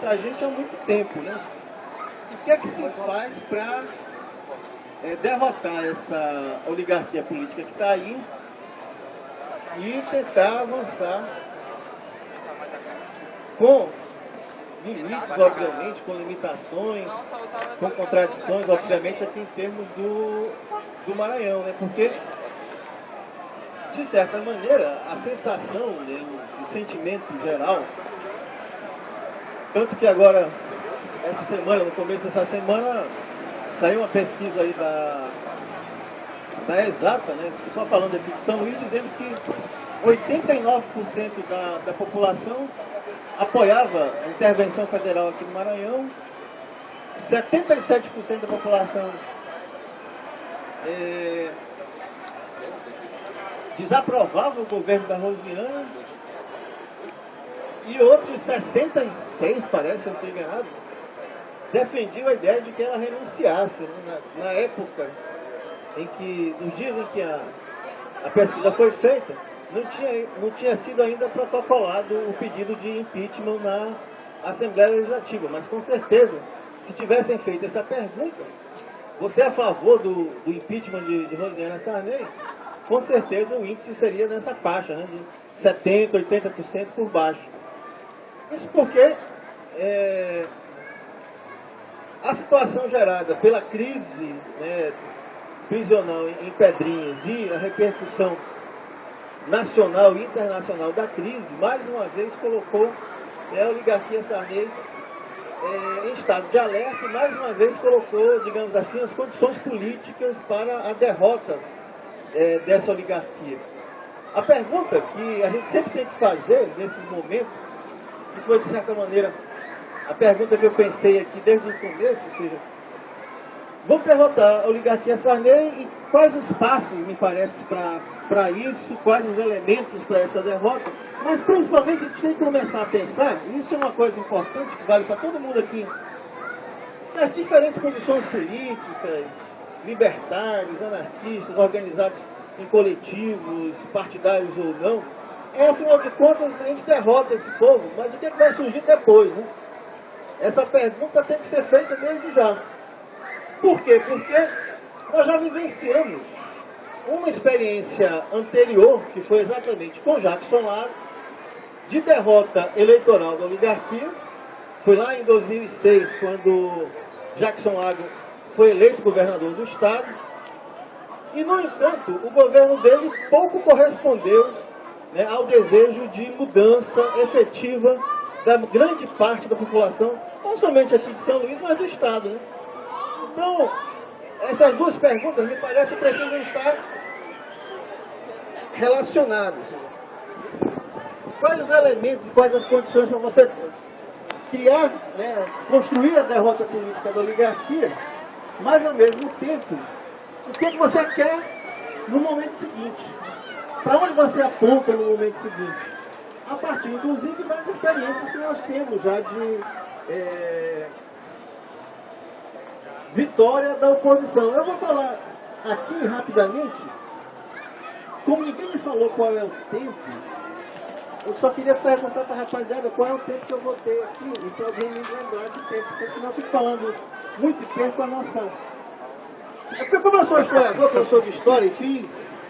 muita gente há muito tempo, né? O que é que se faz para derrotar essa oligarquia política que está aí e tentar avançar com limites, obviamente, com limitações, com contradições, obviamente, aqui em termos do Maranhão, né? Porque, de certa maneira, a sensação, né, o sentimento geral, tanto que agora, essa semana, no começo dessa semana, saiu uma pesquisa aí da Exata, né, só falando aqui de São Luís, dizendo que 89% da população apoiava a intervenção federal aqui no Maranhão, 77% da população desaprovava o governo da Rosiana e outros 66, parece, se eu não estou enganado, defendiam a ideia de que ela renunciasse, né? Na época em que, nos dias em que a pesquisa foi feita, não tinha sido ainda protocolado o pedido de impeachment na Assembleia Legislativa, mas com certeza, se tivessem feito essa pergunta, você é a favor do impeachment de Rosiana Sarney? Com certeza o índice seria nessa faixa, né, de 70%, 80% por baixo. Isso porque a situação gerada pela crise, né, prisional em Pedrinhas e a repercussão nacional e internacional da crise, mais uma vez colocou a oligarquia Sarney em estado de alerta e mais uma vez colocou, digamos assim, as condições políticas para a derrota dessa oligarquia. A pergunta que a gente sempre tem que fazer nesses momentos, que foi de certa maneira a pergunta que eu pensei aqui desde o começo, ou seja, vamos derrotar a oligarquia Sarney e quais os passos, me parece, para isso, quais os elementos para essa derrota, mas principalmente a gente tem que começar a pensar, e isso é uma coisa importante que vale para todo mundo aqui, nas diferentes condições políticas, libertários, anarquistas, organizados em coletivos, partidários ou não, afinal de contas a gente derrota esse povo, mas o que vai surgir depois, né? Essa pergunta tem que ser feita desde já. Por quê? Porque nós já vivenciamos uma experiência anterior, que foi exatamente com Jackson Lago, de derrota eleitoral da oligarquia. Foi lá em 2006, quando Jackson Lago foi eleito governador do estado. E, no entanto, o governo dele pouco correspondeu, né, ao desejo de mudança efetiva da grande parte da população, não somente aqui de São Luís, mas do estado, né? Então, essas duas perguntas, me parece, precisam estar relacionadas. Quais os elementos e quais as condições para você criar, né, construir a derrota política da oligarquia, mas, ao mesmo tempo, o que você quer no momento seguinte? Para onde você aponta no momento seguinte? A partir, inclusive, das experiências que nós temos já de vitória da oposição. Eu vou falar aqui rapidamente, como ninguém me falou qual é o tempo, eu só queria perguntar para a rapaziada qual é o tempo que eu vou ter aqui, e para alguém me lembrar de tempo, porque senão eu fico falando muito tempo com a noção. É porque, como eu sou historiador, professor de história, e fiz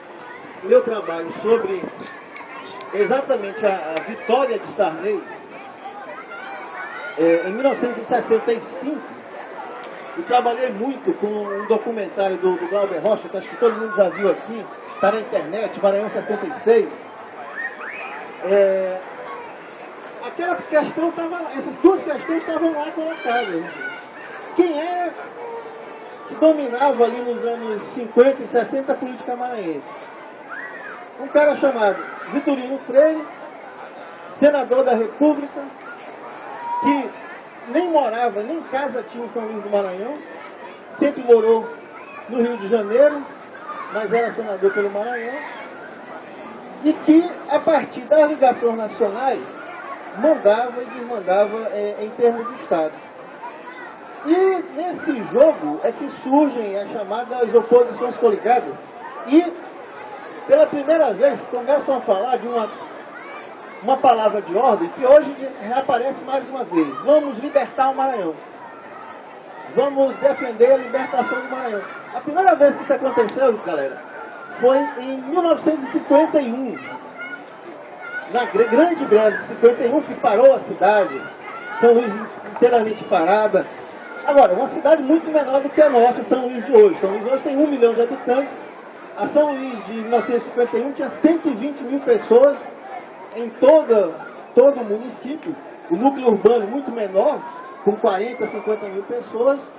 meu trabalho sobre exatamente a vitória de Sarney em 1965, e trabalhei muito com um documentário do Glauber Rocha, que acho que todo mundo já viu aqui, está na internet, Maranhão 66. Aquela questão estava lá, essas duas questões estavam lá colocadas. Quem era que dominava ali nos anos 50 e 60 a política maranhense? Um cara chamado Vitorino Freire, senador da República, que nem morava, nem casa tinha em São Luís do Maranhão, sempre morou no Rio de Janeiro, mas era senador pelo Maranhão, e que, a partir das ligações nacionais, mandava e desmandava em termos do Estado. E nesse jogo é que surgem as chamadas oposições coligadas, e pela primeira vez começam a falar de uma uma palavra de ordem que hoje reaparece mais uma vez. Vamos libertar o Maranhão. Vamos defender a libertação do Maranhão. A primeira vez que isso aconteceu, galera, foi em 1951. Na grande greve de 51, que parou a cidade. São Luís inteiramente parada. Agora, uma cidade muito menor do que a nossa, São Luís de hoje. São Luís hoje tem 1 milhão de habitantes. A São Luís de 1951 tinha 120 mil pessoas em todo o município. O núcleo urbano muito menor, com 40, 50 mil pessoas.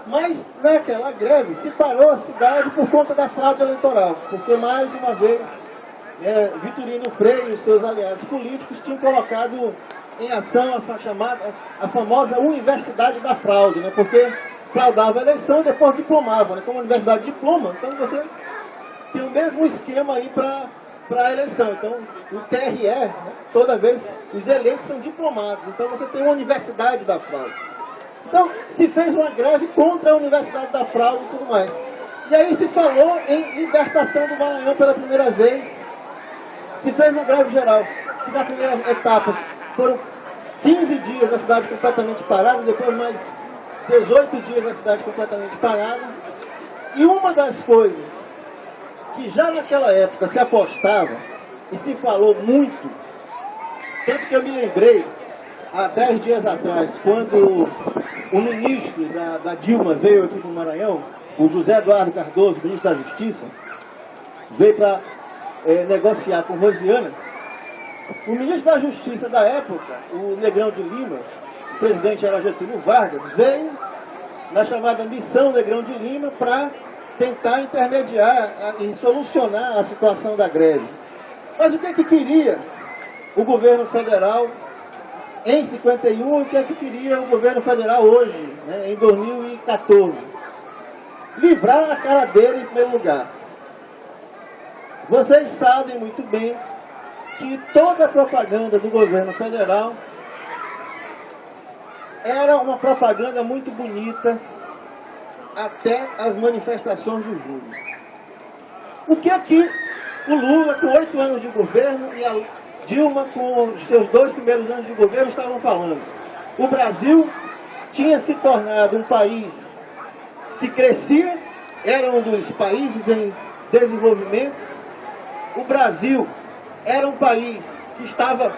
Mas naquela greve se parou a cidade por conta da fraude eleitoral. Porque mais uma vez, Vitorino Freire e os seus aliados políticos tinham colocado em ação a famosa Universidade da Fraude, né? Porque fraudava a eleição e depois diplomava, né? Como a universidade diploma, então você tem o mesmo esquema aí para a eleição. Então, o TRE, né? Toda vez os eleitos são diplomados, então você tem uma Universidade da Fraude. Então, se fez uma greve contra a Universidade da Fraude e tudo mais. E aí se falou em libertação do Maranhão pela primeira vez. Se fez uma greve geral, que na primeira etapa foram 15 dias a cidade completamente parada, depois mais 18 dias a cidade completamente parada. E uma das coisas que já naquela época se apostava e se falou muito, tanto que eu me lembrei, há 10 dias atrás, quando o ministro da Dilma veio aqui no Maranhão, o José Eduardo Cardoso, ministro da Justiça, veio para negociar com Rosiana. O ministro da Justiça da época, o Negrão de Lima, o presidente era Getúlio Vargas, veio na chamada Missão Negrão de Lima para tentar intermediar e solucionar a situação da greve. Mas o que é que queria o governo federal em 51 e o que é que queria o governo federal hoje, né, em 2014? Livrar a cara dele em primeiro lugar. Vocês sabem muito bem que toda a propaganda do governo federal era uma propaganda muito bonita até as manifestações de julho. O que é que o Lula, com 8 anos de governo, e a Dilma, com os seus 2 primeiros anos de governo, estavam falando? O Brasil tinha se tornado um país que crescia, era um dos países em desenvolvimento. O Brasil era um país que estava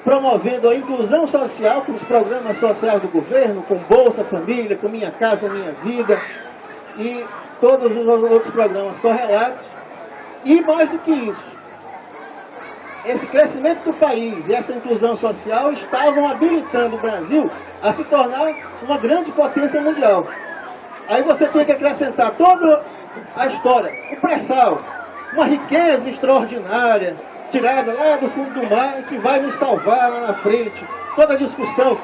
promovendo a inclusão social com os programas sociais do governo, com Bolsa Família, com Minha Casa Minha Vida e todos os outros programas correlatos. E mais do que isso, esse crescimento do país e essa inclusão social estavam habilitando o Brasil a se tornar uma grande potência mundial. Aí você tem que acrescentar toda a história, o pré-sal, uma riqueza extraordinária, tirada lá do fundo do mar, que vai nos salvar lá na frente. Toda a discussão,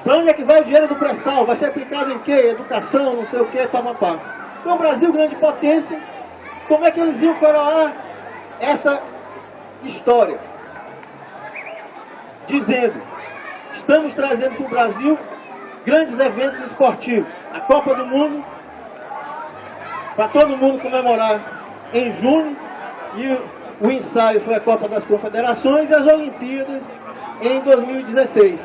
para onde é que vai o dinheiro do pré-sal? Vai ser aplicado em quê? Educação, não sei o quê, papapá. Então o Brasil, grande potência, como é que eles iam coroar essa história? Dizendo, estamos trazendo para o Brasil grandes eventos esportivos. A Copa do Mundo, para todo mundo comemorar em junho, e o ensaio foi a Copa das Confederações e as Olimpíadas em 2016.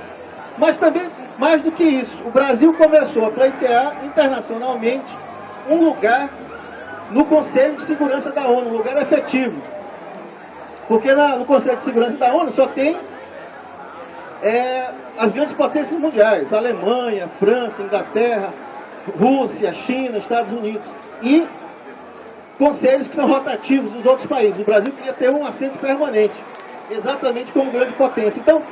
Mas também, mais do que isso, o Brasil começou a pleitear internacionalmente um lugar no Conselho de Segurança da ONU, um lugar efetivo. Porque no Conselho de Segurança da ONU só tem as grandes potências mundiais, Alemanha, França, Inglaterra, Rússia, China, Estados Unidos. E conselhos que são rotativos dos outros países. O Brasil queria ter um assento permanente, exatamente como grande potência. Então,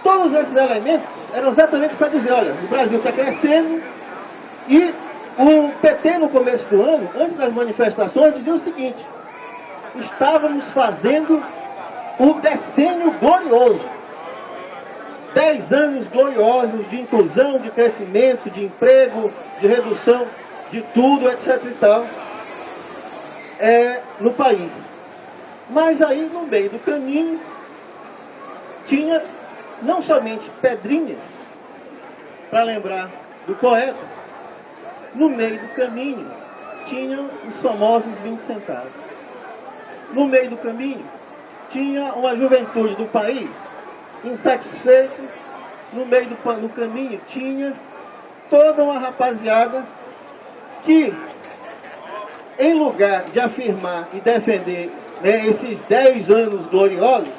todos esses elementos eram exatamente para dizer, olha, o Brasil está crescendo. E o PT, no começo do ano, antes das manifestações, dizia o seguinte: estávamos fazendo o decênio glorioso. 10 anos gloriosos de inclusão, de crescimento, de emprego, de redução de tudo, etc. e tal, no país. Mas aí, no meio do caminho, tinha não somente pedrinhas, para lembrar do poeta, no meio do caminho, tinham os famosos 20 centavos. No meio do caminho, tinha uma juventude do país insatisfeita, no meio do caminho tinha toda uma rapaziada que, em lugar de afirmar e defender, né, esses 10 anos gloriosos,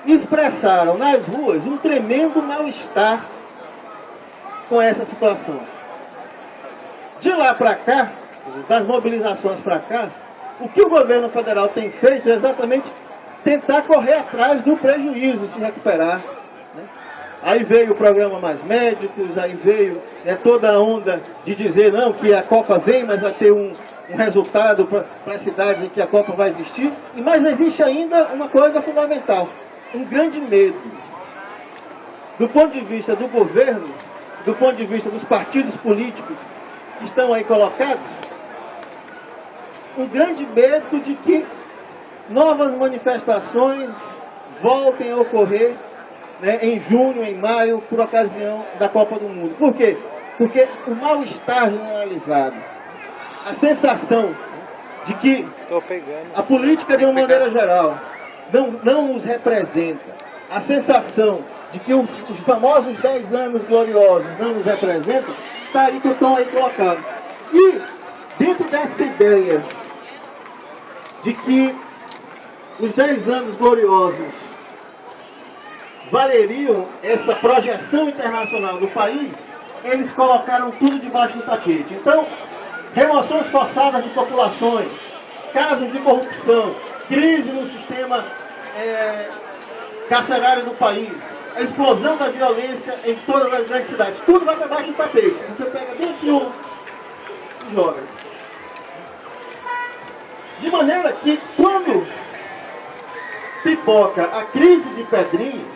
expressaram nas ruas um tremendo mal-estar com essa situação. De lá para cá, das mobilizações para cá, o que o governo federal tem feito é exatamente tentar correr atrás do prejuízo, se recuperar. Né? Aí veio o programa Mais Médicos, aí veio toda a onda de dizer não, que a Copa vem, mas vai ter um resultado para as cidades em que a Copa vai existir. Mas existe ainda uma coisa fundamental, um grande medo. Do ponto de vista do governo, do ponto de vista dos partidos políticos que estão aí colocados, um grande medo de que novas manifestações voltem a ocorrer, né, em junho, em maio, por ocasião da Copa do Mundo. Por quê? Porque o mal-estar generalizado, a sensação de que a política, de uma maneira geral, não nos representa, a sensação de que os famosos 10 anos gloriosos não nos representam, está aí que estão aí colocados. E, dentro dessa ideia de que os 10 anos gloriosos valeriam essa projeção internacional do país, eles colocaram tudo debaixo do tapete. Então, remoções forçadas de populações, casos de corrupção, crise no sistema carcerário do país, a explosão da violência em todas as grandes cidades, tudo vai para baixo do tapete. Você pega bem aquilo e joga. De maneira que, quando pipoca a crise de Pedrinho,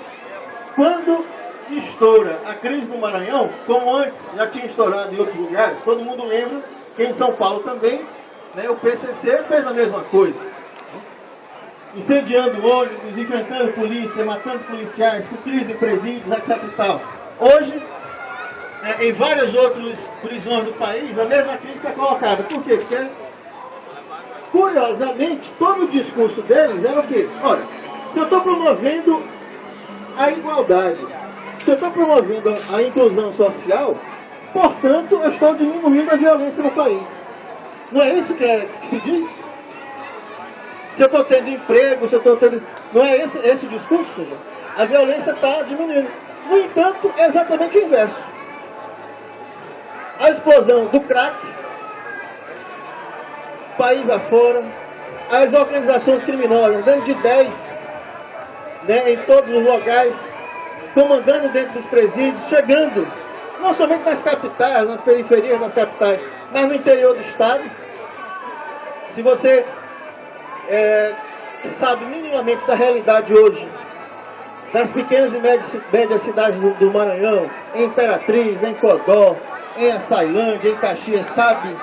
quando estoura a crise no Maranhão, como antes já tinha estourado em outros lugares, todo mundo lembra que em São Paulo também, né, o PCC fez a mesma coisa. Incendiando ônibus, enfrentando polícia, matando policiais, com crise em presídios, etc. e tal. Hoje, em várias outras prisões do país, a mesma crise está colocada. Por quê? Porque, curiosamente, todo o discurso deles era o quê? Olha, se eu estou promovendo a igualdade, se eu estou promovendo a inclusão social, portanto, eu estou diminuindo a violência no país. Não é isso que se diz? Se eu estou tendo emprego, se eu estou tendo... Não é esse o discurso? A violência está diminuindo. No entanto, é exatamente o inverso. A explosão do crack, país afora, as organizações criminosas, dentro de 10, né, em todos os locais, comandando dentro dos presídios, chegando, não somente nas capitais, nas periferias das capitais, mas no interior do estado. Se você sabe minimamente da realidade hoje, das pequenas e médias cidades do Maranhão, em Imperatriz, em Codó, em Açailândia, em Caxias, sabe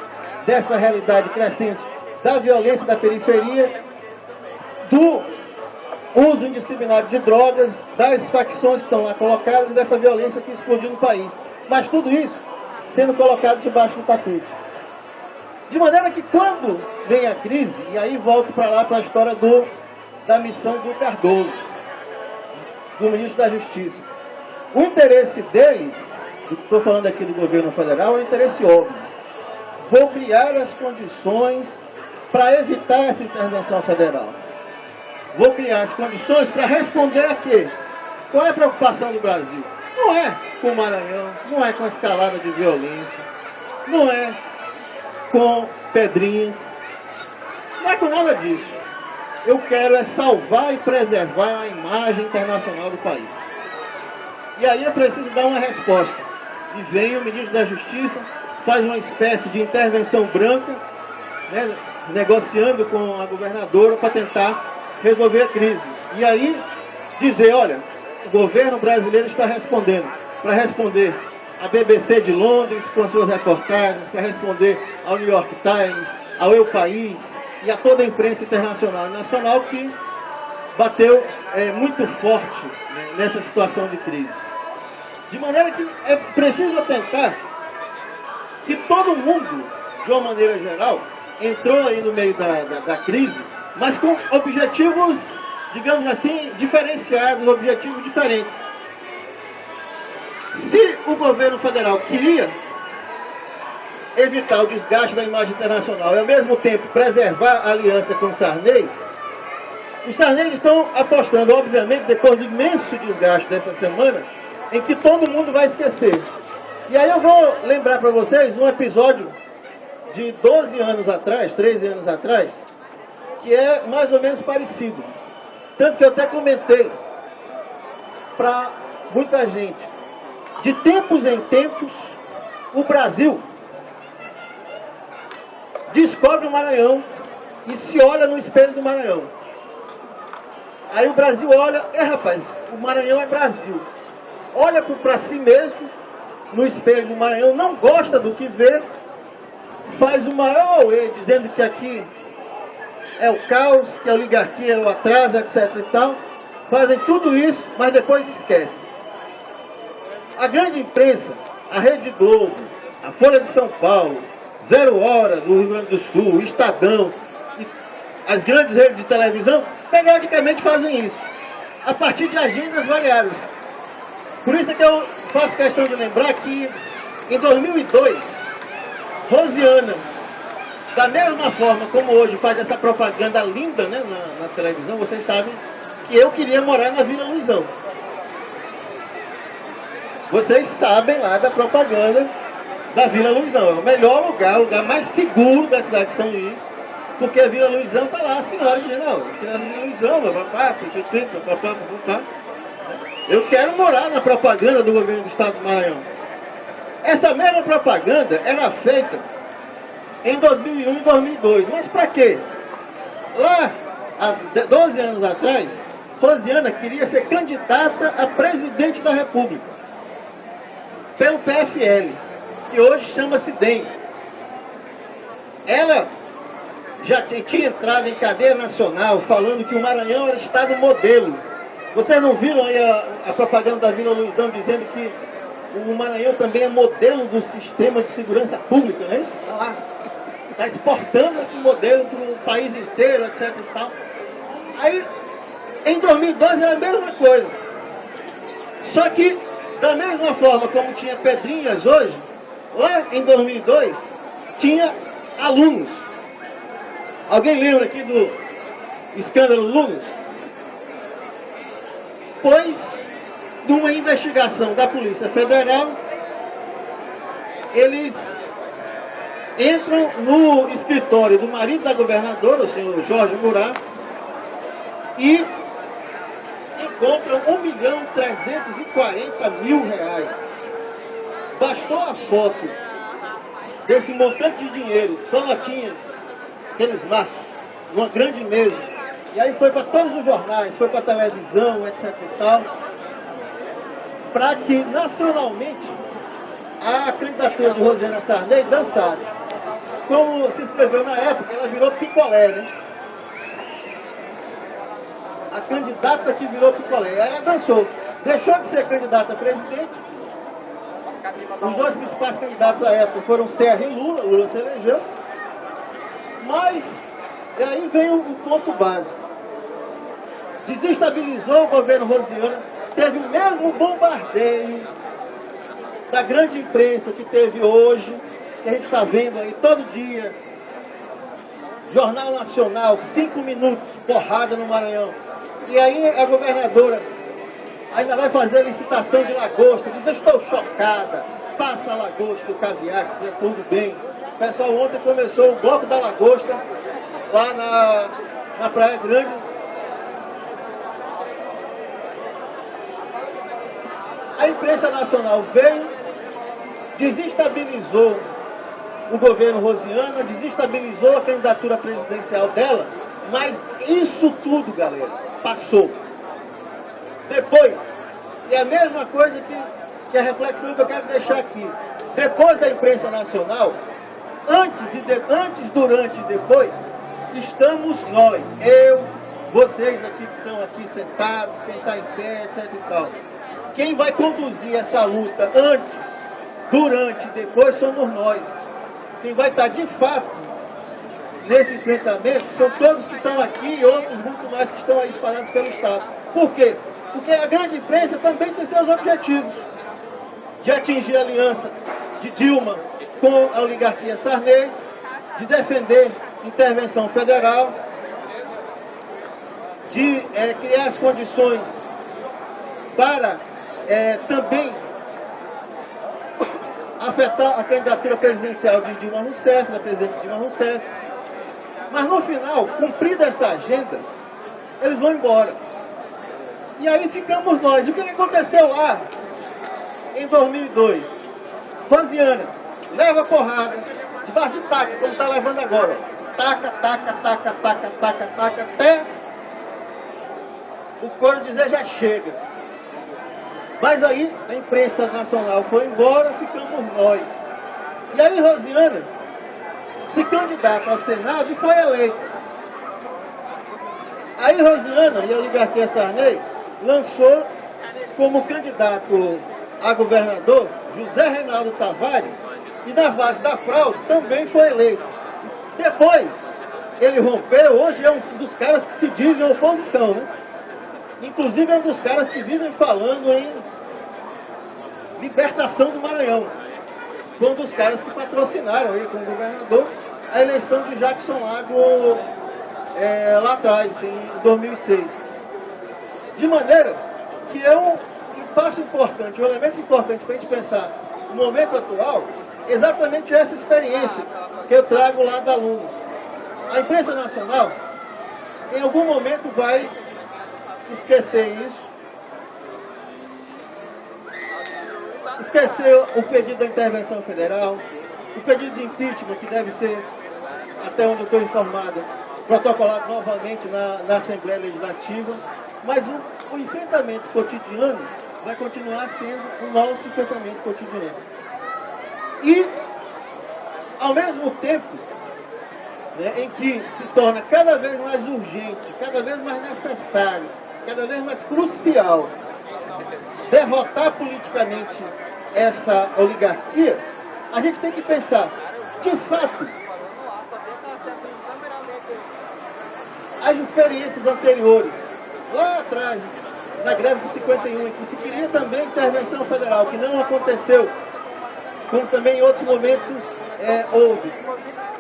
dessa realidade crescente, da violência da periferia, do uso indiscriminado de drogas, das facções que estão lá colocadas e dessa violência que explodiu no país. Mas tudo isso sendo colocado debaixo do tapete. De maneira que quando vem a crise, e aí volto para lá para a história da missão do Cardoso, do ministro da Justiça. O interesse deles, estou falando aqui do governo federal, é um interesse óbvio. Vou criar as condições para evitar essa intervenção federal. Vou criar as condições para responder a quê? Qual é a preocupação do Brasil? Não é com o Maranhão, não é com a escalada de violência, não é com Pedrinhas, não é com nada disso. Eu quero é salvar e preservar a imagem internacional do país. E aí é preciso dar uma resposta. E vem o ministro da Justiça, faz uma espécie de intervenção branca, né, negociando com a governadora para tentar resolver a crise. E aí dizer, olha, o governo brasileiro está respondendo, para responder a BBC de Londres com as suas reportagens, para responder ao New York Times, ao Eu País e a toda a imprensa internacional e nacional que bateu muito forte, né, nessa situação de crise. De maneira que é preciso atentar que todo mundo, de uma maneira geral, entrou aí no meio da crise mas com objetivos, digamos assim, diferenciados, objetivos diferentes. Se o governo federal queria evitar o desgaste da imagem internacional e, ao mesmo tempo, preservar a aliança com os Sarneys estão apostando, obviamente, depois do imenso desgaste dessa semana, em que todo mundo vai esquecer. E aí eu vou lembrar para vocês um episódio de 12 anos atrás, 13 anos atrás, que é mais ou menos parecido. Tanto que eu até comentei para muita gente. De tempos em tempos, o Brasil descobre o Maranhão e se olha no espelho do Maranhão. Aí o Brasil olha, rapaz, o Maranhão é Brasil. Olha para si mesmo, no espelho do Maranhão, não gosta do que vê, faz o maior auê, dizendo que aqui é o caos, que a oligarquia é o atraso, etc e tal. Fazem tudo isso, mas depois esquecem. A grande imprensa, a Rede Globo, a Folha de São Paulo, Zero Hora do Rio Grande do Sul, o Estadão, e as grandes redes de televisão, periodicamente fazem isso, a partir de agendas variadas. Por isso é que eu faço questão de lembrar que, em 2002, Rosiana, da mesma forma como hoje faz essa propaganda linda, né, na televisão, vocês sabem que eu queria morar na Vila Luizão. Vocês sabem lá da propaganda da Vila Luizão. É o melhor lugar, o lugar mais seguro da cidade de São Luís, porque a Vila Luizão está lá, a senhora dizendo, não, aqui na Vila Luizão, eu quero morar na propaganda do governo do estado do Maranhão. Essa mesma propaganda era feita em 2001 e 2002. Mas para quê? Lá, há 12 anos atrás, Rosiana queria ser candidata a presidente da República pelo PFL, que hoje chama-se DEM. Ela já tinha entrado em cadeia nacional falando que o Maranhão era estado modelo. Vocês não viram aí a propaganda da Vila Luizão dizendo que o Maranhão também é modelo do sistema de segurança pública, não é isso? Está lá. Está exportando esse modelo para o país inteiro, etc e tal. Aí, em 2012 era a mesma coisa. Só que, da mesma forma como tinha pedrinhas hoje, lá em 2002, tinha alunos. Alguém lembra aqui do escândalo Lumos? Pois, numa investigação da Polícia Federal, eles entram no escritório do marido da governadora, o senhor Jorge Murat, e encontram R$1.340.000. Bastou a foto desse montante de dinheiro, só notinhas, aqueles maços, numa grande mesa. E aí foi para todos os jornais, foi para a televisão, etc e tal, para que nacionalmente a candidatura de Rosiana Sarney dançasse. Como se escreveu na época, ela virou picolé, né? A candidata que virou picolé. Ela dançou. Deixou de ser candidata a presidente. Os dois principais candidatos à época foram Serra e Lula. Lula se elegeu. Mas, e aí vem o ponto básico. Desestabilizou o governo Rosiana. Teve o mesmo bombardeio da grande imprensa que teve hoje, que a gente está vendo aí todo dia. Jornal Nacional, 5 minutos, porrada no Maranhão. E aí a governadora ainda vai fazer licitação de lagosta. Diz, eu estou chocada, passa a lagosta, o caviar, que é tudo bem. O pessoal ontem começou o bloco da lagosta, lá na Praia Grande. A imprensa nacional veio, desestabilizou o governo Rosiana, desestabilizou a candidatura presidencial dela, mas isso tudo, galera, passou. Depois, e a mesma coisa que a reflexão que eu quero deixar aqui, depois da imprensa nacional, antes, durante e depois, estamos nós, eu, vocês aqui que estão aqui sentados, quem está em pé, etc e tal. Quem vai conduzir essa luta antes, durante e depois somos nós. Quem vai estar de fato nesse enfrentamento são todos que estão aqui e outros muito mais que estão aí espalhados pelo Estado. Por quê? Porque a grande imprensa também tem seus objetivos de atingir a aliança de Dilma com a oligarquia Sarney, de defender intervenção federal, de criar as condições para também afetar a candidatura presidencial de Dilma Rousseff, da presidente Dilma Rousseff. Mas no final, cumprida essa agenda, eles vão embora. E aí ficamos nós. E o que aconteceu lá em 2002? Rosiana leva porrada, debaixo de taca, como está levando agora. Taca, taca, taca, taca, taca, taca, até o coro dizer já chega. Mas aí a imprensa nacional foi embora, ficamos nós. E aí Rosiana se candidata ao Senado e foi eleita. Aí Rosiana e a oligarquia Sarney lançou como candidato a governador José Reinaldo Tavares, e na base da fraude também foi eleito. Depois ele rompeu, hoje é um dos caras que se dizem oposição, né? Inclusive é um dos caras que vivem falando em libertação do Maranhão. Foi um dos caras que patrocinaram aí como governador a eleição de Jackson Lago lá atrás, em 2006. De maneira que é um passo importante, um elemento importante para a gente pensar no momento atual, exatamente essa experiência que eu trago lá da alunos. A imprensa nacional, em algum momento, vai esquecer isso, esquecer o pedido da intervenção federal, o pedido de impeachment, que deve ser, até onde eu estou informado, protocolado novamente na Assembleia Legislativa, mas o enfrentamento cotidiano vai continuar sendo o nosso enfrentamento cotidiano. E, ao mesmo tempo, né, em que se torna cada vez mais urgente, cada vez mais necessário, cada vez mais crucial derrotar politicamente essa oligarquia, a gente tem que pensar, de fato, as experiências anteriores, lá atrás, na greve de 51, em que se queria também intervenção federal, que não aconteceu, como também em outros momentos houve.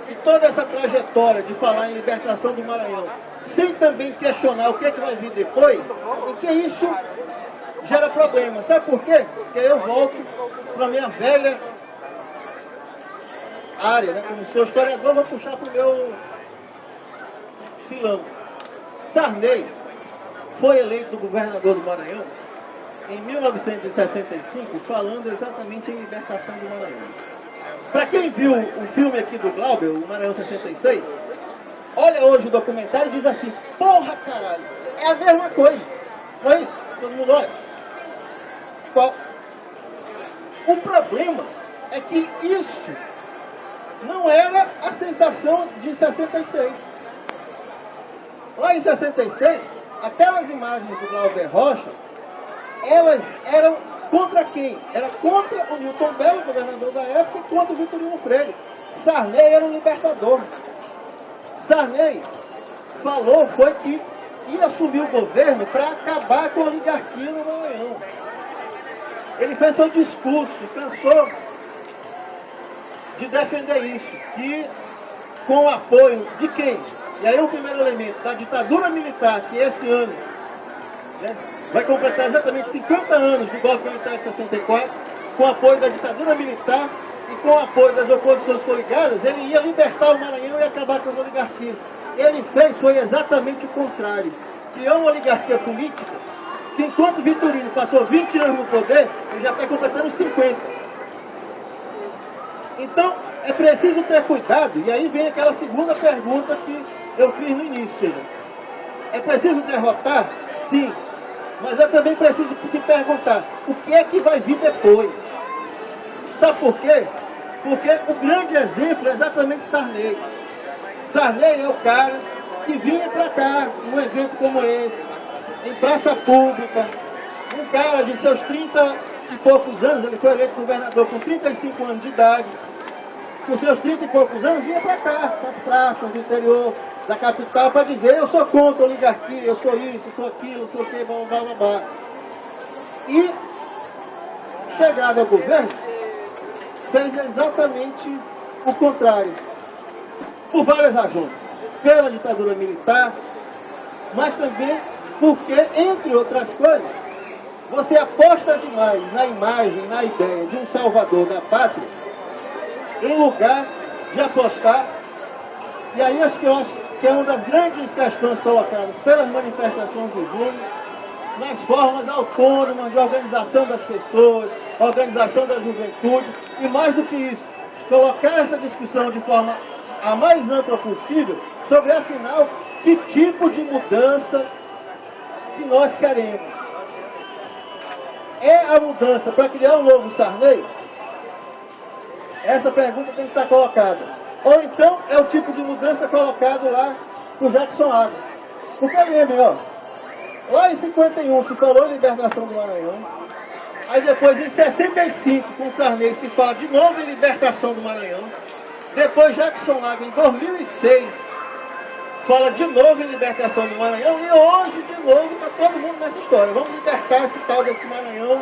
E toda essa trajetória de falar em libertação do Maranhão, sem também questionar o que é que vai vir depois, em que isso gera problema. Sabe por quê? Porque eu volto para a minha velha área, né? Como sou historiador, vou puxar para o meu filão. Sarney foi eleito governador do Maranhão em 1965, falando exatamente em libertação do Maranhão. Para quem viu o filme aqui do Glauber, o Maranhão 66, olha hoje o documentário e diz assim, porra caralho, é a mesma coisa. Não é isso? Todo mundo olha. Qual? O problema é que isso não era a sensação de 66. Lá em 66, aquelas imagens do Glauber Rocha, elas eram contra quem? Era contra o Newton Bello, governador da época, e contra o Vitorino Freire. Sarney era um libertador. Sarney foi que ia assumir o governo para acabar com a oligarquia no Maranhão. Ele fez seu discurso, cansou de defender isso, que com o apoio de quem? E aí o primeiro elemento, da ditadura militar, que esse ano, né, vai completar exatamente 50 anos do golpe militar de 64, com o apoio da ditadura militar e com o apoio das oposições coligadas, ele ia libertar o Maranhão e acabar com as oligarquias. Ele foi exatamente o contrário. Criou uma oligarquia política que, enquanto Vitorino passou 20 anos no poder, ele já está completando 50. Então, é preciso ter cuidado, e aí vem aquela segunda pergunta que eu fiz no início. É preciso derrotar? Sim. Mas eu também preciso te perguntar, o que é que vai vir depois? Sabe por quê? Porque o grande exemplo é exatamente Sarney. Sarney é o cara que vinha para cá, num evento como esse, em praça pública, um cara de seus 30 e poucos anos, ele foi eleito governador com 35 anos de idade, com seus 30 e poucos anos, vinha para cá, para as praças do interior da capital, para dizer: eu sou contra a oligarquia, eu sou isso, eu sou aquilo, eu sou o que, blá, blá, blá, blá. E, chegado ao governo, fez exatamente o contrário, por várias razões. Pela ditadura militar, mas também porque, entre outras coisas, você aposta demais na imagem, na ideia de um salvador da pátria, em lugar de apostar, e aí eu acho que é uma das grandes questões colocadas pelas manifestações de junho, nas formas autônomas de organização das pessoas, organização da juventude, e mais do que isso, colocar essa discussão de forma a mais ampla possível sobre, afinal, que tipo de mudança que nós queremos. É a mudança para criar um novo Sarney? Essa pergunta tem que estar colocada. Ou então é o tipo de mudança colocado lá por Jackson Água. Porque lembrem, ó, lá em 51 se falou em libertação do Maranhão. Aí depois em 65 com Sarney se fala de novo em libertação do Maranhão. Depois Jackson Água em 2006 fala de novo em libertação do Maranhão. E hoje de novo está todo mundo nessa história. Vamos libertar esse tal desse Maranhão.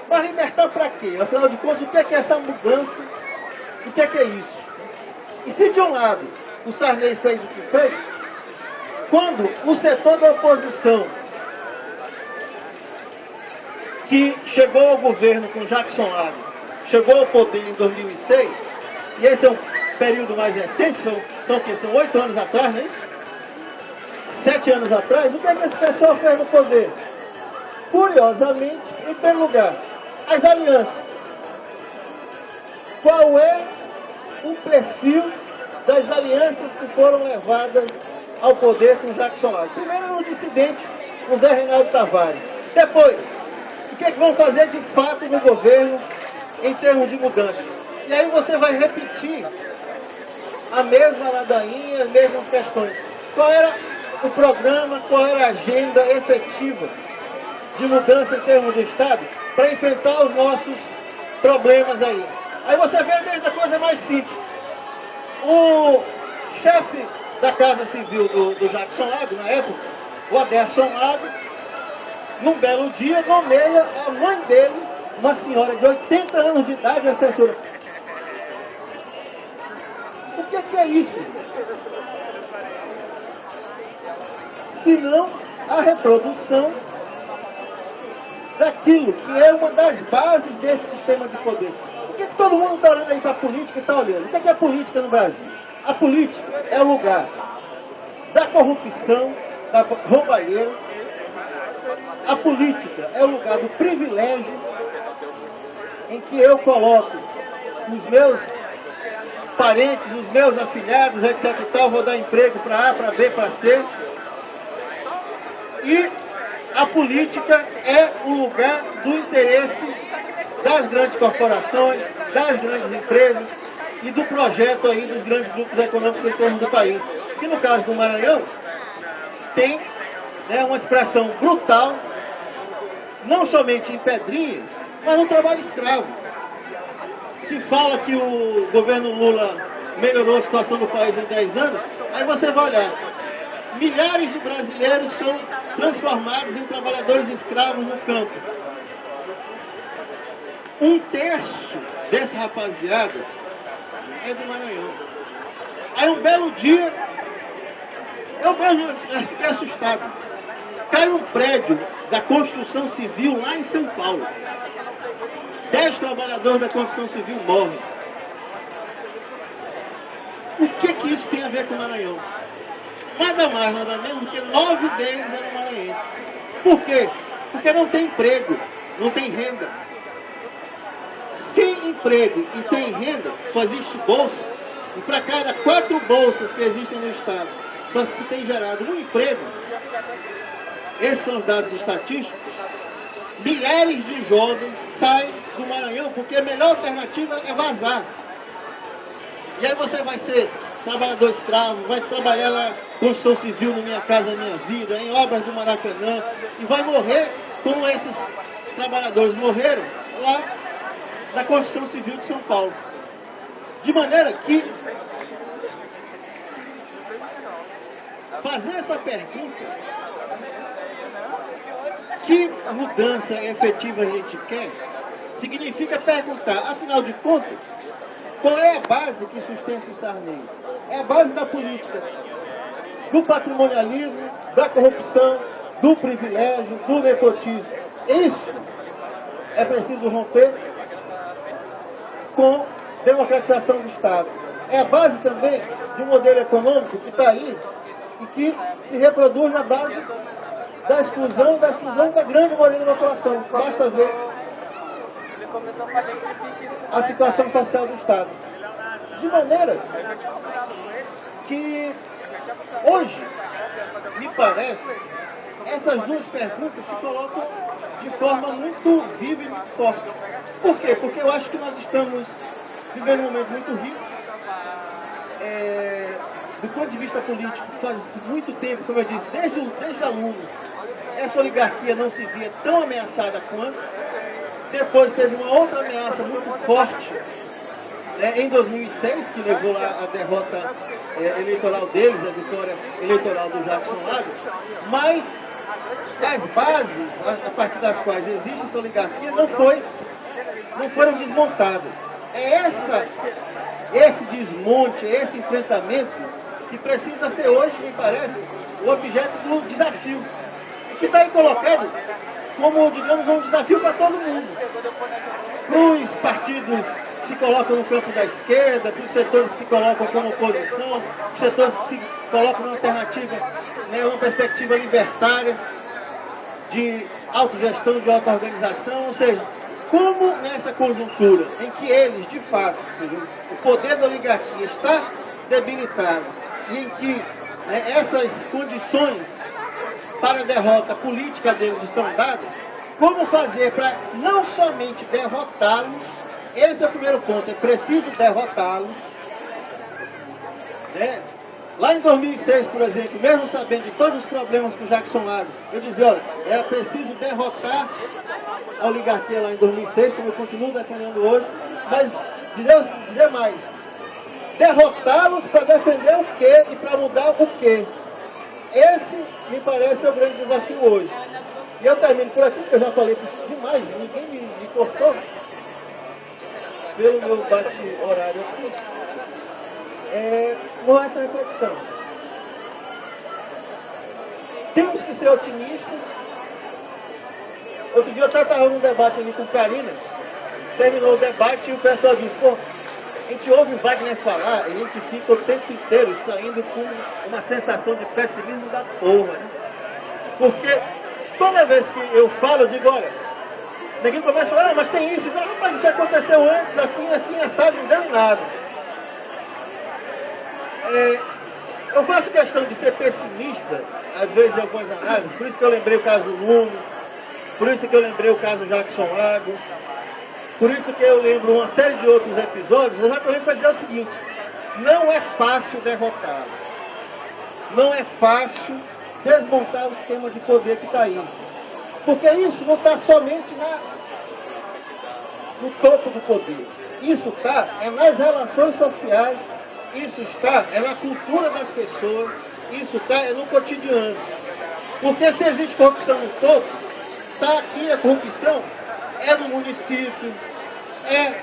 Mas libertar para quê? Afinal de contas, o que é essa mudança? O que é isso? E se de um lado o Sarney fez o que fez, quando o setor da oposição, que chegou ao governo com Jackson Água, chegou ao poder em 2006, e esse é um período mais recente, são 8 anos atrás, não é isso? 7 anos atrás, o que é que esse pessoal fez no poder? Curiosamente, em primeiro lugar, as alianças. Qual é o perfil das alianças que foram levadas ao poder com Jackson Água? Primeiro no dissidente, com Zé Reinaldo Tavares. Depois, o que é que vão fazer de fato no governo em termos de mudança? E aí você vai repetir a mesma ladainha, as mesmas questões. Qual era o programa, qual era a agenda efetiva de mudança em termos de Estado para enfrentar os nossos problemas aí? Aí você vê desde a coisa mais simples. O chefe da Casa Civil do Jackson Água, na época, o Aderson Água, num belo dia, nomeia a mãe dele, uma senhora de 80 anos de idade, assessora. O que é isso? Senão a reprodução daquilo que é uma das bases desse sistema de poder. Por que todo mundo está olhando aí para a política e está olhando? O que é a política no Brasil? A política é o lugar da corrupção, da roubalheira. A política é o lugar do privilégio em que eu coloco os meus parentes, os meus afilhados, etc e tal, vou dar emprego para A, para B, para C. E a política é o lugar do interesse das grandes corporações, das grandes empresas e do projeto aí dos grandes grupos econômicos em torno do país. Que no caso do Maranhão tem, né, uma expressão brutal, não somente em Pedrinhas, mas no trabalho escravo. Se fala que o governo Lula melhorou a situação do país em 10 anos, aí você vai olhar. Milhares de brasileiros são transformados em trabalhadores escravos no campo. 1/3 dessa rapaziada é do Maranhão. Aí um belo dia, eu mesmo fiquei assustado. Cai um prédio da construção civil lá em São Paulo. 10 trabalhadores da construção civil morrem. O que isso tem a ver com o Maranhão? Nada mais, nada menos do que 9 deles eram maranhenses. Por quê? Porque não tem emprego, não tem renda. Sem emprego e sem renda, só existe bolsa. E para cada 4 bolsas que existem no Estado, só se tem gerado um emprego. Esses são os dados estatísticos. Milhares de jovens saem do Maranhão porque a melhor alternativa é vazar. E aí você vai ser trabalhador escravo, vai trabalhar na construção civil no Minha Casa Minha Vida, em obras do Maracanã, e vai morrer como esses trabalhadores morreram lá da Constituição Civil de São Paulo. De maneira que fazer essa pergunta, que mudança efetiva a gente quer, significa perguntar, afinal de contas, qual é a base que sustenta os sarnenses? É a base da política, do patrimonialismo, da corrupção, do privilégio, do nepotismo. Isso é preciso romper com democratização do Estado. É a base também de um modelo econômico que está aí e que se reproduz na base da exclusão da grande maioria da população. Basta ver a situação social do Estado. De maneira que hoje, me parece, essas duas perguntas se colocam de forma muito viva e muito forte. Por quê? Porque eu acho que nós estamos vivendo um momento muito rico. Do ponto de vista político, faz muito tempo, como eu disse, desde alunos, essa oligarquia não se via tão ameaçada quanto. Depois teve uma outra ameaça muito forte, em 2006, que levou lá a derrota eleitoral deles, a vitória eleitoral do Jackson Lago. Mas as bases, a partir das quais existe essa oligarquia, não foram desmontadas. É esse desmonte, esse enfrentamento que precisa ser hoje, me parece, o objeto do desafio. Que está aí colocado como, digamos, um desafio para todo mundo. Para os partidos que se colocam no campo da esquerda, para os setores que se colocam como oposição, para os setores que se colocam numa alternativa, uma perspectiva libertária, de autogestão, de auto-organização, ou seja, como nessa conjuntura em que eles, de fato, o poder da oligarquia está debilitado e em que essas condições para a derrota política deles estão dadas, como fazer para não somente derrotá-los, esse é o primeiro ponto, é preciso derrotá-los. Lá em 2006, por exemplo, mesmo sabendo de todos os problemas com o Jackson Lago, eu dizia, olha, era preciso derrotar a oligarquia lá em 2006, como eu continuo defendendo hoje, mas dizer mais, derrotá-los para defender o quê e para mudar o quê. Esse, me parece, é o grande desafio hoje. E eu termino por aqui, porque eu já falei demais, ninguém me cortou pelo meu bate-horário aqui. Com essa reflexão. Temos que ser otimistas. Outro dia eu estava num debate ali com Karina, terminou o debate e o pessoal disse, a gente ouve o Wagner falar, a gente fica o tempo inteiro saindo com uma sensação de pessimismo da porra, né? Porque toda vez que eu falo, eu digo, olha, ninguém começa a falar, mas tem isso, mas isso aconteceu antes, assim, assado, não deu em nada. Eu faço questão de ser pessimista, às vezes em algumas análises, por isso que eu lembrei o caso Nunes, por isso que eu lembrei o caso Jackson Lago, por isso que eu lembro uma série de outros episódios, exatamente para dizer o seguinte, não é fácil derrotá-lo, não é fácil desmontar o esquema de poder que está aí, porque isso não está somente no topo do poder, isso está nas relações sociais, isso está na cultura das pessoas, isso está no cotidiano. Porque se existe corrupção no topo, está aqui a corrupção, é no município, é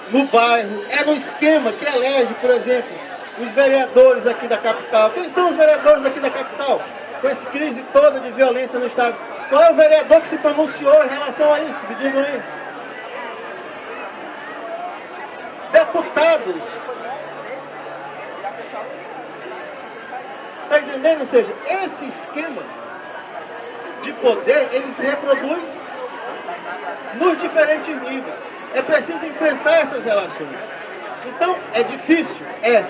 no bairro, é no esquema que elege, por exemplo, os vereadores aqui da capital. Quem são os vereadores aqui da capital? Com essa crise toda de violência no Estado. Qual é o vereador que se pronunciou em relação a isso? Me digam aí. Deputados. Está entendendo? Ou seja, esse esquema de poder, ele se reproduz nos diferentes níveis. É preciso enfrentar essas relações. Então, é difícil? É.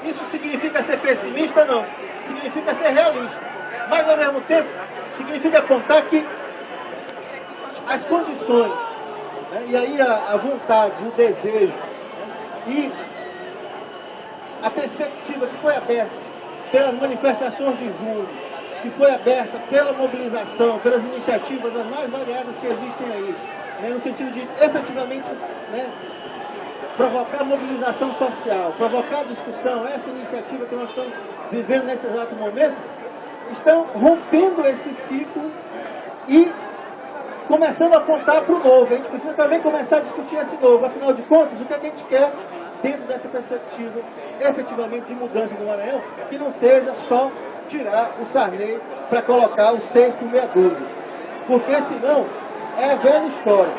Isso significa ser pessimista? Não. Significa ser realista. Mas, ao mesmo tempo, significa apontar que as condições, e aí a vontade, o desejo, e a perspectiva que foi aberta pelas manifestações de junho, que foi aberta pela mobilização, pelas iniciativas as mais variadas que existem aí, né, no sentido de efetivamente, né, provocar mobilização social, provocar discussão, essa iniciativa que nós estamos vivendo nesse exato momento, estão rompendo esse ciclo e começando a apontar para o novo. A gente precisa também começar a discutir esse novo. Afinal de contas, o que a gente quer dentro dessa perspectiva, efetivamente, de mudança do Maranhão, que não seja só tirar o Sarney para colocar o 6 por meia dúzia. Porque senão é a velha história.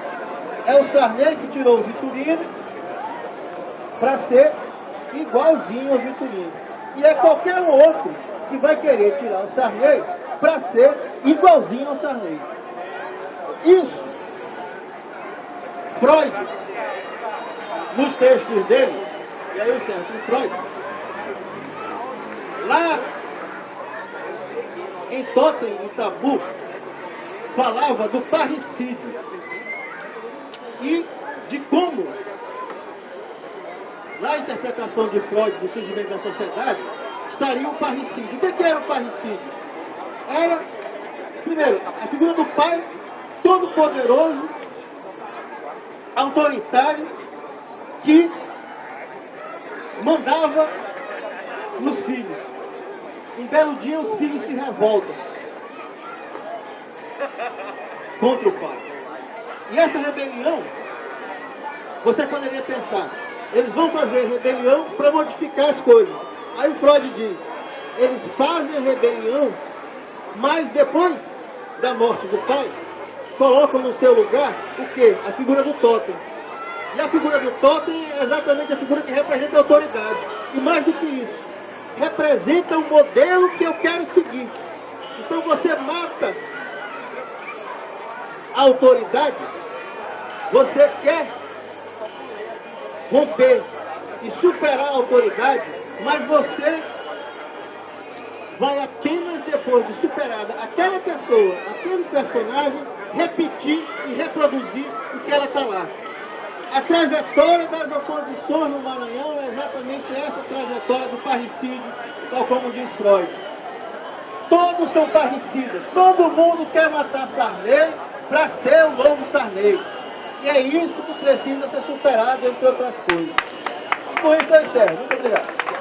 É o Sarney que tirou o Vitorino para ser igualzinho ao Vitorino. E é qualquer um outro que vai querer tirar o Sarney para ser igualzinho ao Sarney. Isso, Freud, nos textos dele, e aí eu certo, Freud, lá em Totem, em Tabu, falava do parricídio e de como, na interpretação de Freud do surgimento da sociedade, estaria o parricídio. O que era o parricídio? Era, primeiro, a figura do pai todo-poderoso, autoritário, que mandava nos filhos. Em belo dia, os filhos se revoltam contra o pai. E essa rebelião, você poderia pensar, eles vão fazer rebelião para modificar as coisas. Aí o Freud diz, eles fazem a rebelião, mas depois da morte do pai, colocam no seu lugar o quê? A figura do totem. E a figura do totem é exatamente a figura que representa a autoridade. E mais do que isso, representa o modelo que eu quero seguir. Então você mata a autoridade, você quer romper e superar a autoridade, mas você vai apenas depois de superada aquela pessoa, aquele personagem, repetir e reproduzir o que ela está lá. A trajetória das oposições no Maranhão é exatamente essa trajetória do parricídio, tal como diz Freud. Todos são parricidas, todo mundo quer matar Sarney para ser o novo Sarney. E é isso que precisa ser superado, entre outras coisas. E com isso eu encerro. Muito obrigado.